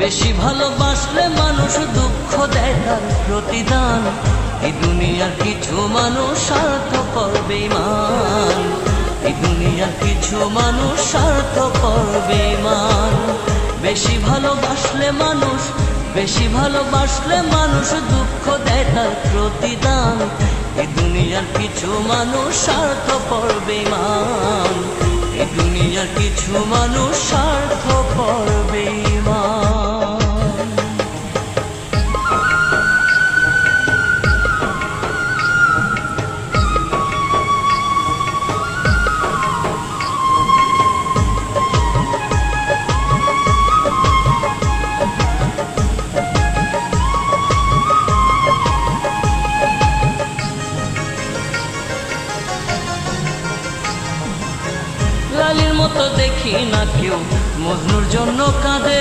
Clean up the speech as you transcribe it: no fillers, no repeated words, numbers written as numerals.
বেশি ভালোবাসলে মানুষ দুঃখ দেয় তার প্রতিদান। এই দুনিয়ার কিছু মানুষ স্বার্থপর বেঈমান, এই দুনিয়ার কিছু মানুষ স্বার্থপর বেঈমান। বেশি ভালোবাসলে মানুষ, বেশি ভালোবাসলে মানুষ দুঃখ দেয় তার প্রতিদান। এই দুনিয়ার কিছু মানুষ স্বার্থপর বেঈমান, এই দুনিয়ার কিছু মানুষ স্বার্থপর বেঈমান। লালির মতো দেখি না কেউ মজনুর জন্য কাঁদে,